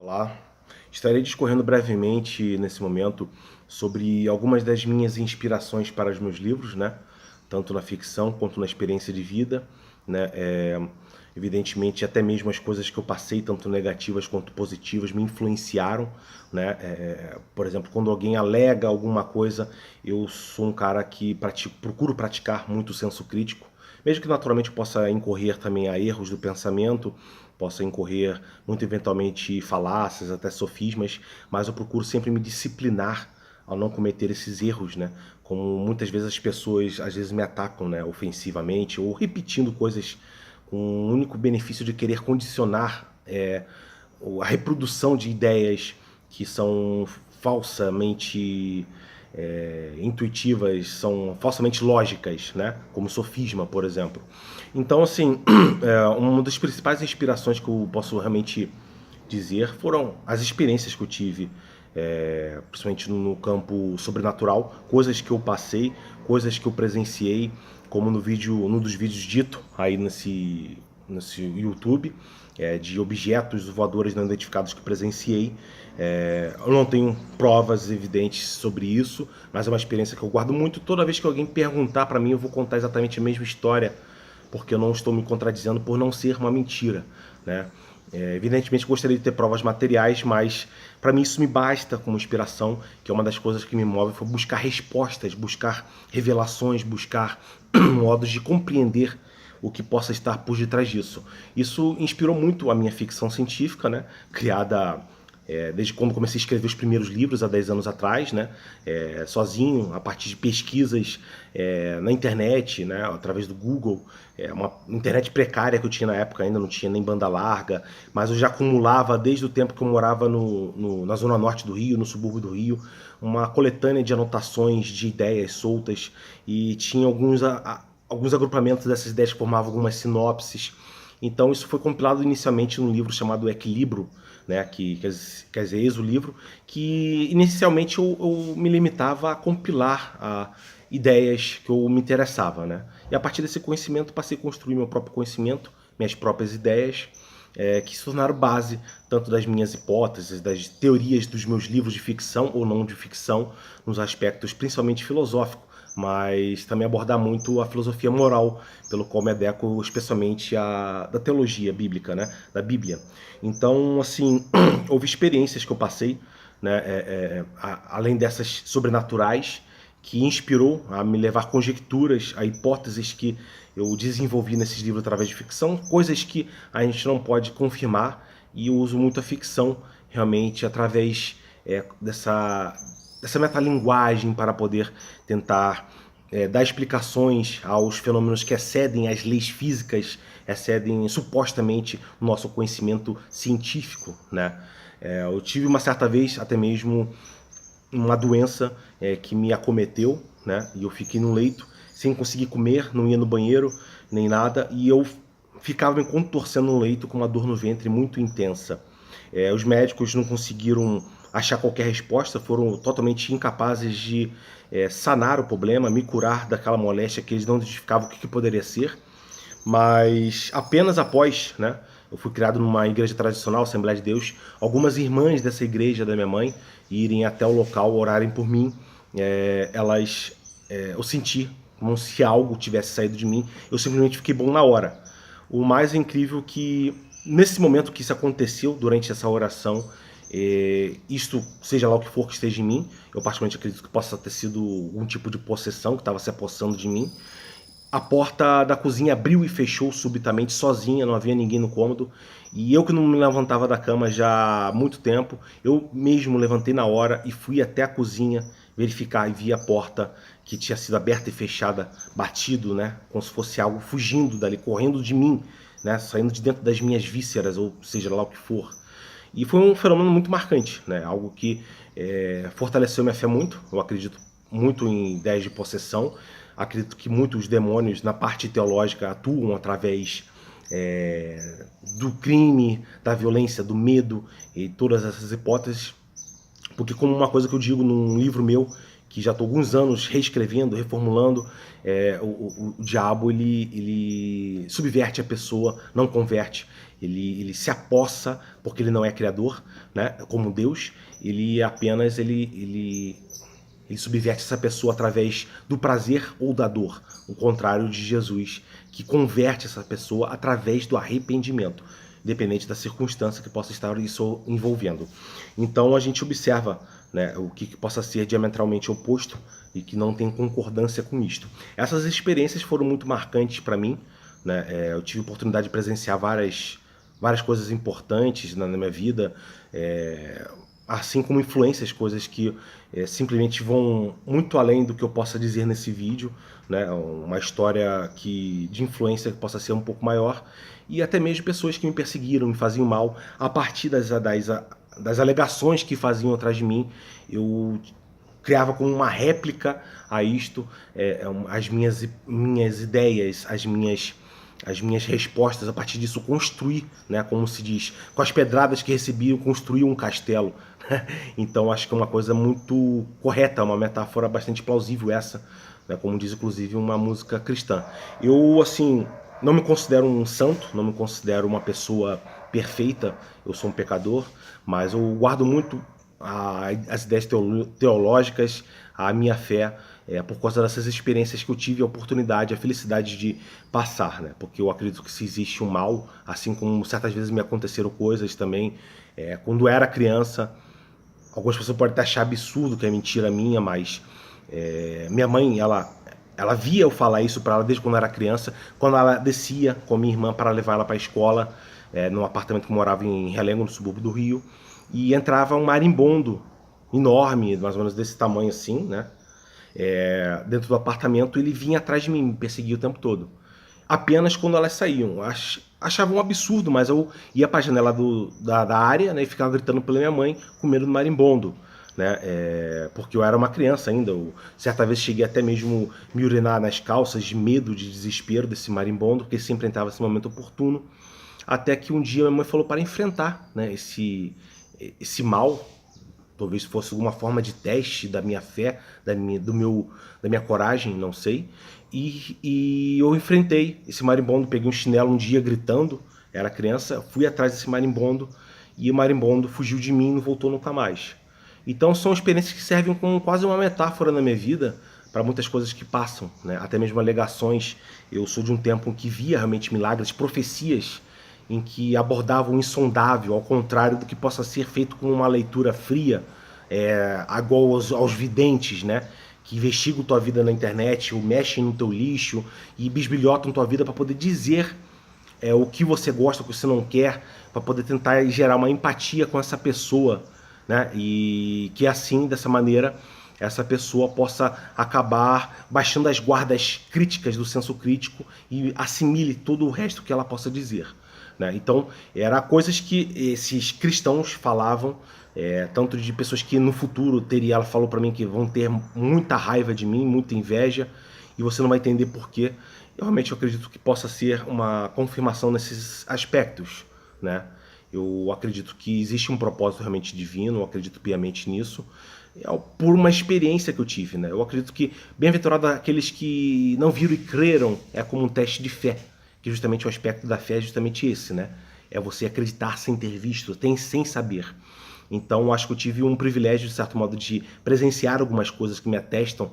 Olá, estarei discorrendo brevemente nesse momento sobre algumas das minhas inspirações para os meus livros, né? Tanto na ficção quanto na experiência de vida, né? Evidentemente, até mesmo as coisas que eu passei, tanto negativas quanto positivas, me influenciaram, né? Por exemplo, quando alguém alega alguma coisa, eu sou um cara que procuro praticar muito o senso crítico, mesmo que naturalmente possa incorrer também a erros do pensamento, possa incorrer muito eventualmente falácias, até sofismas, mas eu procuro sempre me disciplinar ao não cometer esses erros, né? Como muitas vezes as pessoas às vezes me atacam, né, ofensivamente ou repetindo coisas com o único benefício de querer condicionar a reprodução de ideias que são falsamente intuitivas, são falsamente lógicas, né? Como sofisma, por exemplo. Então, assim, uma das principais inspirações que eu posso realmente dizer foram as experiências que eu tive, principalmente no campo sobrenatural, coisas que eu passei, coisas que eu presenciei, como num dos vídeos dito aí nesse YouTube, de objetos voadores não identificados que presenciei. Eu não tenho provas evidentes sobre isso, mas é uma experiência que eu guardo muito. Toda vez que alguém perguntar para mim, eu vou contar exatamente a mesma história, porque eu não estou me contradizendo por não ser uma mentira, né? Evidentemente gostaria de ter provas materiais, mas para mim isso me basta como inspiração, que é uma das coisas que me move, foi buscar respostas, buscar revelações, buscar modos de compreender o que possa estar por detrás disso. Isso inspirou muito a minha ficção científica, né? Criada desde quando comecei a escrever os primeiros livros, há 10 anos atrás, né? Sozinho, a partir de pesquisas na internet, né? Através do Google, uma internet precária que eu tinha na época, ainda não tinha nem banda larga, mas eu já acumulava desde o tempo que eu morava na zona norte do Rio, no subúrbio do Rio, uma coletânea de anotações, de ideias soltas, e tinha alguns agrupamentos dessas ideias que formavam algumas sinopses. Então isso foi compilado inicialmente num livro chamado Equilíbrio, né, que quer dizer, eis o livro, que inicialmente eu me limitava a compilar ideias que eu me interessava, né? E a partir desse conhecimento passei a construir meu próprio conhecimento, minhas próprias ideias, que se tornaram base tanto das minhas hipóteses, das teorias dos meus livros de ficção ou não de ficção, nos aspectos principalmente filosóficos, mas também abordar muito a filosofia moral, pelo qual me adequo especialmente da teologia bíblica, né, da Bíblia. Então, assim, houve experiências que eu passei, né, além dessas sobrenaturais, que inspirou a me levar conjecturas, a hipóteses que eu desenvolvi nesses livros através de ficção, coisas que a gente não pode confirmar, e eu uso muito a ficção realmente através dessa metalinguagem para poder tentar dar explicações aos fenômenos que excedem as leis físicas, excedem supostamente o nosso conhecimento científico, né? Eu tive uma certa vez até mesmo uma doença que me acometeu, né? E eu fiquei no leito sem conseguir comer, não ia no banheiro nem nada, e eu ficava me contorcendo no leito com uma dor no ventre muito intensa. Os médicos não conseguiram achar qualquer resposta, foram totalmente incapazes de sanar o problema, me curar daquela moléstia que eles não identificavam o que poderia ser. Mas apenas após, né, eu fui criado numa igreja tradicional, Assembleia de Deus, algumas irmãs dessa igreja da minha mãe irem até o local, orarem por mim, eu senti como se algo tivesse saído de mim, eu simplesmente fiquei bom na hora. O mais incrível que, nesse momento que isso aconteceu, durante essa oração, isto, seja lá o que for que esteja em mim, eu particularmente acredito que possa ter sido algum tipo de possessão que estava se apossando de mim, a porta da cozinha abriu e fechou subitamente, sozinha, não havia ninguém no cômodo. E eu que não me levantava da cama já há muito tempo, eu mesmo levantei na hora e fui até a cozinha verificar e vi a porta que tinha sido aberta e fechada, batido, né? Como se fosse algo fugindo dali, correndo de mim, né? Saindo de dentro das minhas vísceras, ou seja lá o que for. E foi um fenômeno muito marcante, né? Algo que fortaleceu minha fé muito. Eu acredito muito em ideias de possessão. Acredito que muitos demônios, na parte teológica, atuam através do crime, da violência, do medo e todas essas hipóteses. Porque, como uma coisa que eu digo num livro meu, que já estou alguns anos reescrevendo, reformulando, o diabo ele subverte a pessoa, não converte. ele se apossa, porque ele não é criador, né, como Deus, ele apenas ele subverte essa pessoa através do prazer ou da dor, o contrário de Jesus, que converte essa pessoa através do arrependimento, independente da circunstância que possa estar isso envolvendo. Então a gente observa, né, o que possa ser diametralmente oposto e que não tem concordância com isto. Essas experiências foram muito marcantes para mim, né? Eu tive a oportunidade de presenciar várias coisas importantes na minha vida, assim como influências, coisas que simplesmente vão muito além do que eu possa dizer nesse vídeo, né? Uma história de influência que possa ser um pouco maior, e até mesmo pessoas que me perseguiram, me faziam mal, a partir das alegações que faziam atrás de mim, eu criava como uma réplica a isto, as minhas ideias, as minhas respostas, a partir disso construir, né, como se diz, com as pedradas que recebiam, construir um castelo. Então acho que é uma coisa muito correta, uma metáfora bastante plausível essa, né, como diz inclusive uma música cristã. Eu, assim, não me considero um santo, não me considero uma pessoa perfeita, eu sou um pecador, mas eu guardo muito as ideias teológicas, a minha fé, por causa dessas experiências que eu tive a oportunidade, a felicidade de passar, né? Porque eu acredito que se existe um mal, assim como certas vezes me aconteceram coisas também, quando eu era criança, algumas pessoas podem até achar absurdo que é mentira minha, mas minha mãe, ela via eu falar isso para ela desde quando eu era criança, quando ela descia com a minha irmã para levar ela para a escola, num apartamento que morava em Realengo, no subúrbio do Rio, e entrava um marimbondo enorme, mais ou menos desse tamanho assim, né? Dentro do apartamento, ele vinha atrás de mim, me perseguia o tempo todo. Apenas quando elas saíam. Achava um absurdo, mas eu ia para a janela da área, né, e ficava gritando pela minha mãe, com medo do marimbondo, né? Porque eu era uma criança ainda. Certa vez cheguei até mesmo me urinar nas calças, de medo, de desespero desse marimbondo, porque sempre entrava nesse momento oportuno. Até que um dia minha mãe falou para enfrentar, né, esse mal. Talvez fosse alguma forma de teste da minha fé, da minha coragem, não sei. E eu enfrentei esse marimbondo, peguei um chinelo um dia gritando, era criança, fui atrás desse marimbondo e o marimbondo fugiu de mim e não voltou nunca mais. Então são experiências que servem como quase uma metáfora na minha vida para muitas coisas que passam, né? Até mesmo alegações. Eu sou de um tempo em que via realmente milagres, profecias em que abordavam o insondável, ao contrário do que possa ser feito com uma leitura fria, igual aos videntes, né? Que investigam tua vida na internet, ou mexem no teu lixo e bisbilhotam tua vida para poder dizer o que você gosta, o que você não quer, para poder tentar gerar uma empatia com essa pessoa, né? E que assim, dessa maneira, essa pessoa possa acabar baixando as guardas críticas do senso crítico e assimile todo o resto que ela possa dizer, né? Então, eram coisas que esses cristãos falavam, tanto de pessoas que no futuro ela falou para mim que vão ter muita raiva de mim, muita inveja, e você não vai entender por quê. Eu realmente acredito que possa ser uma confirmação nesses aspectos, né? Eu acredito que existe um propósito realmente divino, eu acredito piamente nisso, por uma experiência que eu tive, né? Eu acredito que bem-aventurado aqueles que não viram e creram, é como um teste de fé, que justamente o aspecto da fé é justamente esse, né? É você acreditar sem ter visto, sem saber. Então, acho que eu tive um privilégio, de certo modo, de presenciar algumas coisas que me atestam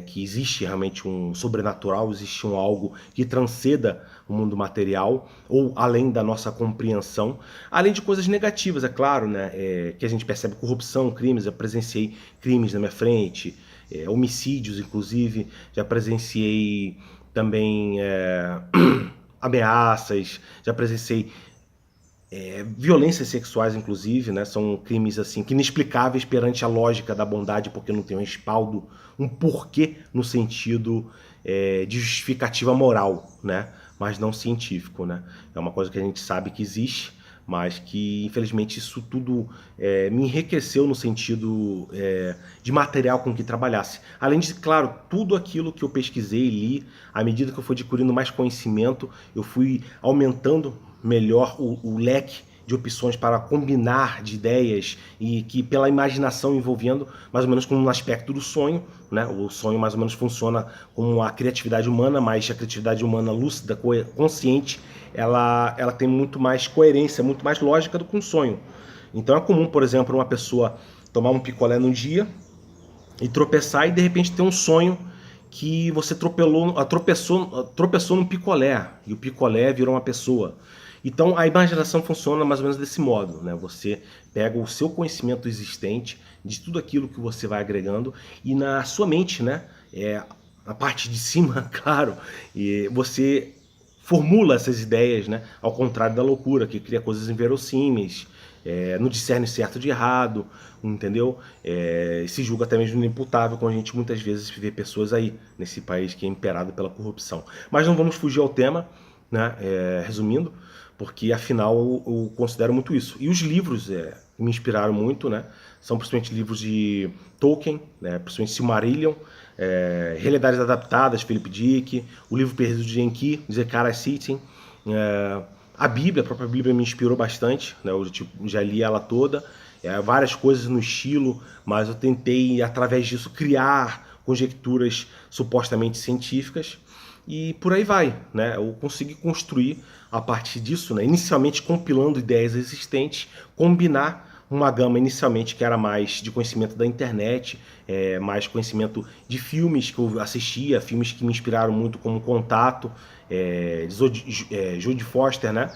que existe realmente um sobrenatural, existe um algo que transcenda o mundo material, ou além da nossa compreensão, além de coisas negativas, é claro, né? Que a gente percebe corrupção, crimes, eu presenciei crimes na minha frente, homicídios, inclusive, já presenciei também ameaças, já presenciei violências sexuais, inclusive, né? São crimes assim que inexplicáveis perante a lógica da bondade, porque não tem um respaldo, um porquê no sentido de justificativa moral, né? Mas não científico, né? É uma coisa que a gente sabe que existe, mas que infelizmente isso tudo me enriqueceu no sentido de material com que trabalhasse. Além de, claro, tudo aquilo que eu pesquisei e li, à medida que eu fui adquirindo mais conhecimento, eu fui aumentando melhor o leque de opções para combinar de ideias e que pela imaginação envolvendo mais ou menos como um aspecto do sonho, né? O sonho mais ou menos funciona como a criatividade humana, mas a criatividade humana lúcida, consciente, ela tem muito mais coerência, muito mais lógica do que um sonho. Então é comum, por exemplo, uma pessoa tomar um picolé num dia e tropeçar e de repente ter um sonho que você tropeçou num picolé e o picolé virou uma pessoa. Então a imaginação funciona mais ou menos desse modo, né? Você pega o seu conhecimento existente de tudo aquilo que você vai agregando e na sua mente, né? A parte de cima, claro, e você formula essas ideias, né? Ao contrário da loucura, que cria coisas inverossímeis, não discerne certo de errado, entendeu? Se julga até mesmo inimputável, quando a gente muitas vezes vê pessoas aí, nesse país que é imperado pela corrupção. Mas não vamos fugir ao tema, né? Resumindo, porque afinal eu considero muito isso. E os livros me inspiraram muito, né? São principalmente livros de Tolkien, né? Principalmente Silmarillion, Realidades Adaptadas, Philip Dick, o livro perdido de Enki, de Zecharia Sitchin, a Bíblia, a própria Bíblia me inspirou bastante, né? Eu já li ela toda, várias coisas no estilo, mas eu tentei, através disso, criar conjecturas supostamente científicas e por aí vai, né? Eu consegui construir a partir disso, né? Inicialmente compilando ideias existentes, combinar uma gama inicialmente que era mais de conhecimento da internet, mais conhecimento de filmes que eu assistia, filmes que me inspiraram muito como Contato, Jodie Foster, né?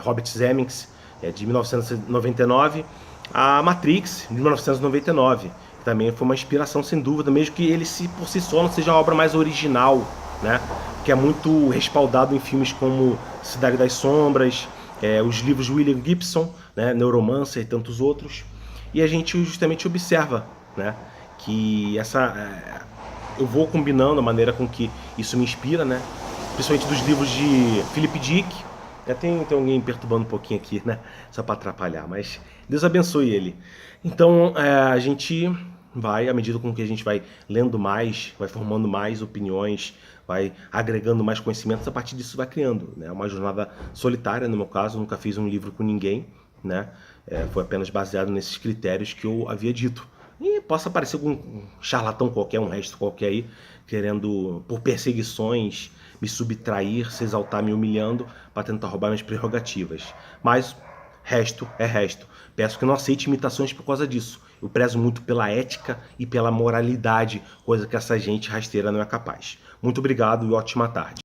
Robert Zemeckis, de 1999, a Matrix, de 1999, que também foi uma inspiração sem dúvida, mesmo que ele por si só não seja a obra mais original, né? Que é muito respaldado em filmes como Cidade das Sombras, os livros de William Gibson, né? Neuromancer e tantos outros. E a gente justamente observa, né? Que eu vou combinando a maneira com que isso me inspira, né? Principalmente dos livros de Philip Dick. Tem alguém perturbando um pouquinho aqui, né? Só para atrapalhar, mas Deus abençoe ele. Então, a gente vai, à medida com que a gente vai lendo mais, vai formando mais opiniões, vai agregando mais conhecimentos, a partir disso vai criando, né? Uma jornada solitária, no meu caso, nunca fiz um livro com ninguém, né? Foi apenas baseado nesses critérios que eu havia dito. E possa aparecer algum charlatão qualquer, um resto qualquer aí, querendo, por perseguições, me subtrair, se exaltar, me humilhando, para tentar roubar minhas prerrogativas. Mas resto é resto. Peço que não aceite imitações por causa disso. Eu prezo muito pela ética e pela moralidade, coisa que essa gente rasteira não é capaz. Muito obrigado e ótima tarde.